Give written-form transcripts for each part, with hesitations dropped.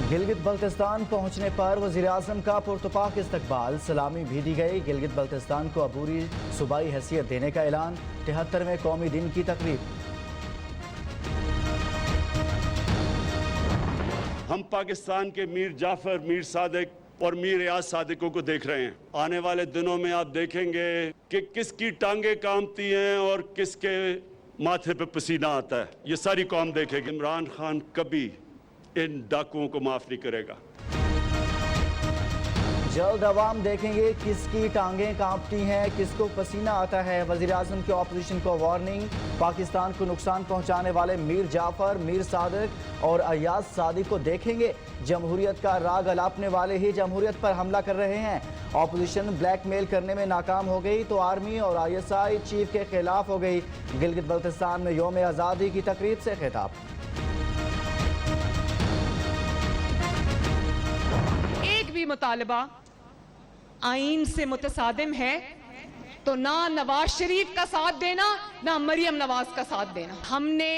गिलगित बल्तिस्तान पहुंचने पर वज़ीर-ए-आज़म का पुरतपाक इस्तकबाल, सलामी भी दी गई। गिलगित बल्तिस्तान को अबूरी सूबाई हैसियत देने का ऐलान। 73वें कौमी दिन की तकरीब। हम पाकिस्तान के मीर जाफर, मीर सादिक और मीर रियाज सादिकों को देख रहे हैं। आने वाले दिनों में आप देखेंगे कि किसकी टांगे कांपती हैं और किसके माथे पे पसीना आता है। ये सारी कौम देखेगी। इमरान खान कभी इन डाकुओं को माफ नहीं करेगा। जल्द अवाम देखेंगे किसकी टांगें कांपती हैं, किसको पसीना आता है। वज़ीर-ए-आज़म की ऑपोजिशन को वार्निंग। पाकिस्तान को नुकसान पहुंचाने वाले मीर जाफर, मीर सादिक और अयाज सादिक को देखेंगे। जमहूरियत का राग अलापने वाले ही जमहूरियत पर हमला कर रहे हैं। ऑपोजिशन ब्लैकमेल करने में नाकाम हो गई तो आर्मी और ISI चीफ के खिलाफ हो गई। गिलगित बल्तिस्तान में यौम आज़ादी की तकरीब से खिताब। एक भी मुतालबा आईन से मुतसादिम है तो ना नवाज शरीफ का साथ देना, ना मरियम नवाज का साथ देना। हमने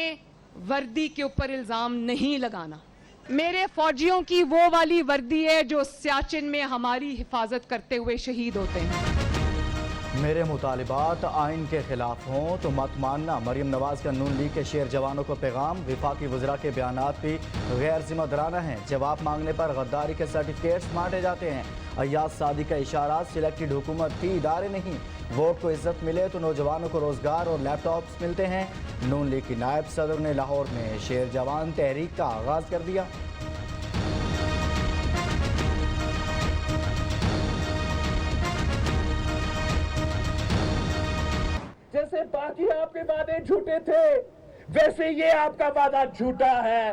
वर्दी के ऊपर इल्जाम नहीं लगाना। मेरे फौजियों की वो वाली वर्दी है जो सियाचिन में हमारी हिफाजत करते हुए शहीद होते हैं। मेरे मुतालिबात आइन के खिलाफ हों तो मत मानना। मरियम नवाज का नून लीग के शेर जवानों को पैगाम। विफाकी वज़रा के बयानात भी गैर जिम्मेदाराना हैं। जवाब मांगने पर गद्दारी के सर्टिफिकेट्स बांटे जाते हैं। अयाज सादी का इशारा, सिलेक्टेड हुकूमत थी, इदारे नहीं। वोट को इज्जत मिले तो नौजवानों को रोजगार और लैपटॉप्स मिलते हैं। नून लीग की नायब सदर ने लाहौर में शेर जवान तहरीक का आगाज कर दिया। जैसे बाकी आपके वादे झूठे थे, वैसे ये आपका वादा झूठा है।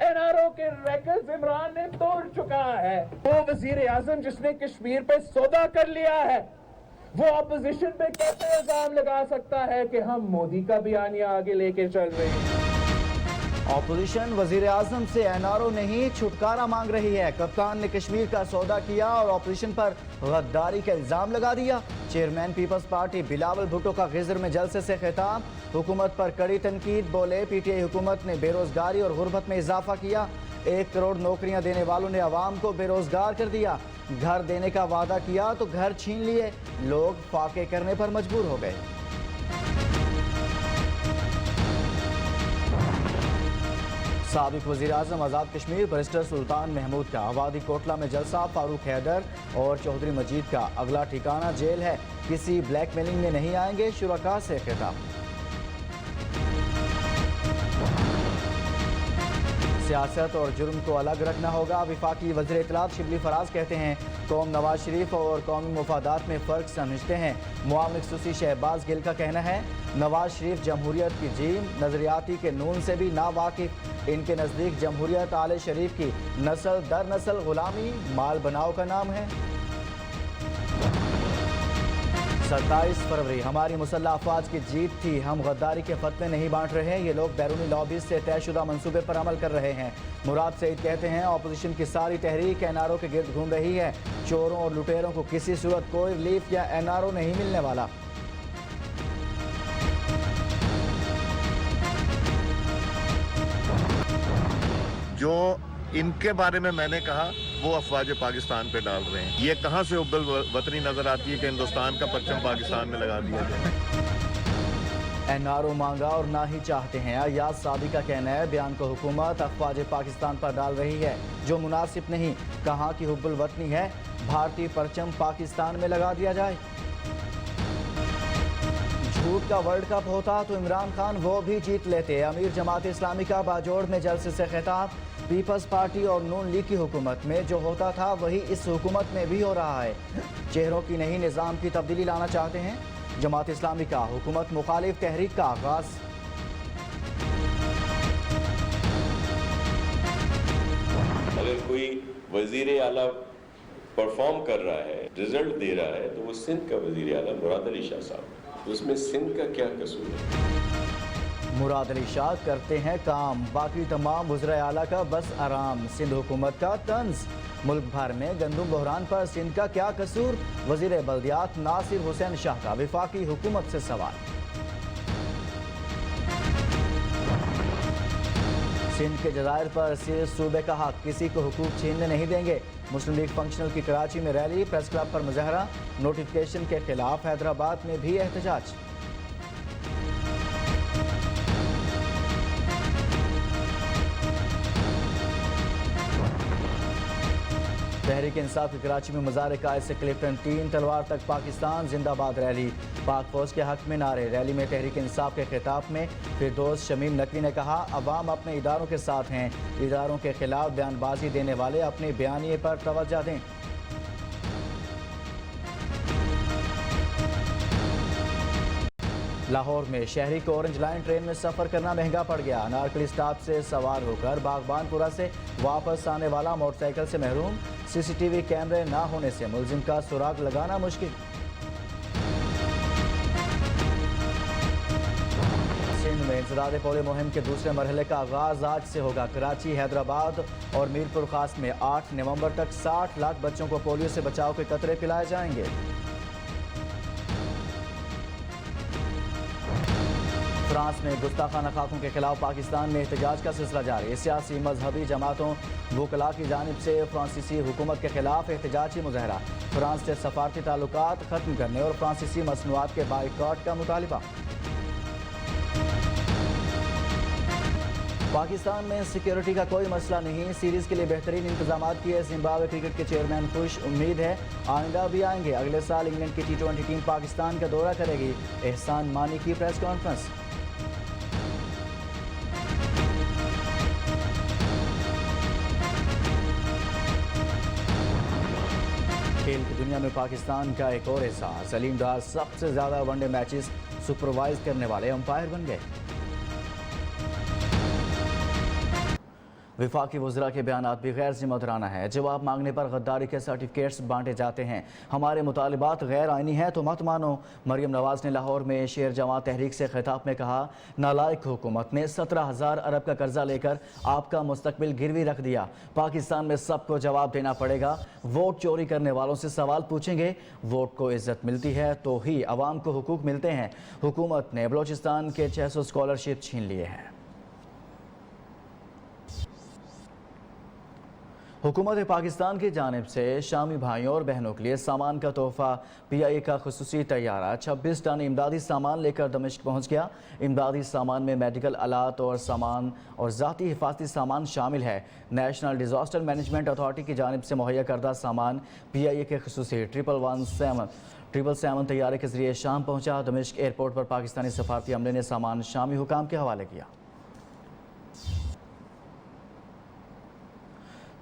NRO के रैकेट्स इमरान ने तोड़ चुका है। वो वजीर-ए-आज़म जिसने कश्मीर पे सौदा कर लिया है, वो अपोजिशन पे कैसे इल्जाम लगा सकता है कि हम मोदी का बयानिया आगे लेके चल रहे हैं। ऑपोजिशन वज़ीर-ए-आज़म से NRO नहीं छुटकारा मांग रही है। कप्तान ने कश्मीर का सौदा किया और ऑपोजिशन पर गद्दारी का इल्जाम लगा दिया। चेयरमैन पीपल्स पार्टी बिलावल भुट्टो का गिजर में जलसे से खिताब। हुकूमत पर कड़ी तनकीद। बोले PTI हुकूमत ने बेरोजगारी और गुर्बत में इजाफा किया। 1 करोड़ नौकरियां देने वालों ने आवाम को बेरोजगार कर दिया। घर देने का वादा किया तो घर छीन लिए। लोग फाके करने पर मजबूर हो गए। साबिक वज़ीर-ए-आज़म आज़ाद कश्मीर बैरिस्टर सुल्तान महमूद का आबादी कोटला में जलसा। फारूक हैदर और चौधरी मजीद का अगला ठिकाना जेल है। किसी ब्लैकमेलिंग में नहीं आएंगे, शुरका से खिताब। सियासत और जुर्म को अलग रखना होगा। विफाकी वज़ीर इत्तलात शिबली फराज कहते हैं कौम नवाज शरीफ और कौमी मुफादात में फ़र्क समझते हैं। मुआविन खसूसी शहबाज गिल का कहना है नवाज शरीफ जमहूरियत की जीम, नज़रियाती के नून से भी ना वाकिफ। इनके नज़दीक जमहूरियत आले शरीफ की नस्ल दर नस्ल गुलामी, माल बनाओ का नाम है। 27 फरवरी हमारी मुसल्लह अफवाज की जीत थी। हम गद्दारी के फतवे नहीं बांट रहे हैं। ये लोग बैरूनी लॉबीज से तयशुदा मंसूबे पर अमल कर रहे हैं। मुराद सईद कहते हैं ऑपोजिशन की सारी तहरीक NRO के गिर्द घूम रही है। चोरों और लुटेरों को किसी सूरत कोई रिलीफ या NRO नहीं मिलने वाला। जो इनके बारे में मैंने कहा वो अफवाज पाकिस्तान पे डाल रहे हैं। ये कहाँ से हुब्बुल वतनी नजर आती है कि हिंदुस्तान का परचम पाकिस्तान में लगा दिया जाए। NRO मांगा और ना ही चाहते हैं। अयाज सादी का कहना है बयान को हुकूमत अफवाज पाकिस्तान पर डाल रही है जो मुनासिब नहीं। कहाँ की हुब्बुल वतनी है, भारतीय परचम पाकिस्तान में लगा दिया जाए। झूठ का वर्ल्ड कप होता तो इमरान खान वो भी जीत लेते। अमीर जमात इस्लामी का बाजोड़ में जलसे से खिताब। पीपल्स पार्टी और नून लीग की हुकूमत में जो होता था वही इस हुकूमत में भी हो रहा है। चेहरों की नहीं निज़ाम की तब्दीली लाना चाहते हैं। जमात इस्लामी का हुकूमत मुखालिफ तहरीक का आगाज। अगर कोई वजीर आला परफॉर्म कर रहा है, रिजल्ट दे रहा है, तो वो सिंध का वजीर आला मुराद अली शाह साहब, उसमें सिंध का क्या कसूर है? मुराद अली शाह करते हैं काम, बाकी तमाम वज़राए आला का बस आराम। सिंध हुकूमत का तंज। मुल्क भर में गंदुम बहरान पर सिंध का क्या कसूर? वज़ीर बल्दियात नासिर हुसैन शाह का विफाकी हुकूमत से सवाल। सिंध के जजायर पर सिर्फ सूबे का हक, किसी को हुकूक छीनने नहीं देंगे। मुस्लिम लीग फंक्शनल की कराची में रैली, प्रेस क्लब पर मुजाहरा, नोटिफिकेशन के खिलाफ हैदराबाद में भी एहतजाज। तहरीक इंसाफ की कराची में मुजाहरे कायद से क्लिफ्टन 3 तलवार तक पाकिस्तान जिंदाबाद रैली, पाक फौज के हक में नारे। रैली में तहरीक इंसाफ के खिताब में फिरदौस शमीम नकवी ने कहा, अवाम अपने इदारों के साथ हैं, इदारों के खिलाफ बयानबाजी देने वाले अपने बयानिए पर तवज्जो दें। लाहौर में शहरी को ऑरेंज लाइन ट्रेन में सफ़र करना महंगा पड़ गया। अनारकली स्टॉप से सवार होकर बागबानपुरा से वापस आने वाला मोटरसाइकिल से महरूम, सीसीटीवी कैमरे ना होने से मुलजिम का सुराग लगाना मुश्किल। सिंध में इंसदाद पोलियो मुहिम के दूसरे मरहले का आगाज आज से होगा। कराची, हैदराबाद और मीरपुर खास में 8 नवंबर तक 60 लाख बच्चों को पोलियो से बचाव के कतरे पिलाए जाएंगे। फ्रांस में गुस्ताखाना खाकों के खिलाफ पाकिस्तान में एहतजाज का सिलसिला जारी। सियासी मजहबी जमातों वकला की जानिब से फ्रांसीसी हुकूमत के खिलाफ एहतजाजी मुजाहरा। फ्रांस से सफारती ताल्लुकात खत्म करने और फ्रांसीसी मसनूआत के बाइकॉट का मुतालिबा। पाकिस्तान में सिक्योरिटी का कोई मसला नहीं, सीरीज के लिए बेहतरीन इंतजाम किए। जिम्बाब्वे क्रिकेट के चेयरमैन खुश, उम्मीद है आइंदा भी आएंगे। अगले साल इंग्लैंड की T20 टीम पाकिस्तान का दौरा करेगी। एहसान मानी की प्रेस कॉन्फ्रेंस। खेल की दुनिया में पाकिस्तान का एक और हिस्सा, सलीम डार सबसे ज्यादा वनडे मैचेस सुपरवाइज करने वाले अंपायर बन गए। विफाकी वज़रा के बयानात भी गैर ज़िम्मेदाराना है। जवाब मांगने पर गद्दारी के सर्टिफिकेट्स बांटे जाते हैं। हमारे मुतालिबात गैर आइनी हैं तो मत मानो। मरियम नवाज ने लाहौर में शेर जवां तहरीक से खिताब में कहा, नालायक हुकूमत ने 17,000 अरब का कर्जा लेकर आपका मुस्तकबिल गिरवी रख दिया। पाकिस्तान में सबको जवाब देना पड़ेगा। वोट चोरी करने वालों से सवाल पूछेंगे। वोट को इज्जत मिलती है तो ही अवाम को हुकूक मिलते हैं। हुकूमत ने बलोचिस्तान के 600 स्कॉलरशिप छीन लिए हैं। हुकूमत पाकिस्तान की जानिब से शामी भाइयों और बहनों के लिए सामान का तोहफा। PIA का खुसूसी तैयारा 26 टन इमदादी सामान लेकर दमिश्क पहुंच गया। इमदादी सामान में मेडिकल आलात और सामान और ज़ाती हिफाजती सामान शामिल है। नेशनल डिज़ास्टर मैनेजमेंट अथॉरिटी की जानिब से मुहैया करदा सामान PIA के खुसूसी 777 तैयारे के जरिए शाम पहुँचा। दमिश्क एयरपोर्ट पर पाकिस्तानी सफारती अमले ने सामान शामी हुकाम के हवाले किया।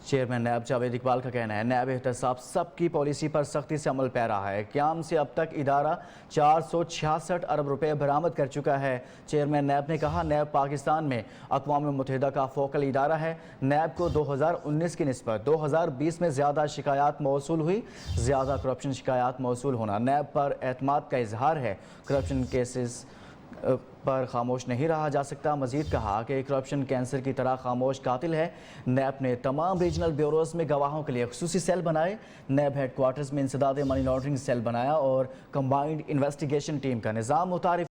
चेयरमैन नैब जावेद इकबाल का कहना है, नैब एहतसाब सबकी पॉलिसी पर सख्ती से अमल पै रहा है। क्याम से अब तक इदारा 466 अरब रुपए बरामद कर चुका है। चेयरमैन नैब ने कहा, नैब पाकिस्तान में अक़वाम मुत्तहिदा का फोकल इदारा है। नैब को 2019 की निस्बत 2020 में ज़्यादा शिकायत मौसूल हुई। ज़्यादा करप्शन शिकायत मौसूल होना नैब पर एतमाद का इजहार है। करप्शन केसेस पर खामोश नहीं रहा जा सकता। मजीद कहा कि करप्शन कैंसर की तरह खामोश कातिल है। नैब ने तमाम रीजनल ब्यूरोज में गवाहों के लिए खुसूसी सेल बनाए। नैब हेड क्वार्टर्स में इंसदाद मनी लॉन्ड्रिंग सेल बनाया और कंबाइंड इन्वेस्टिगेशन टीम का निज़ाम मुतारिफ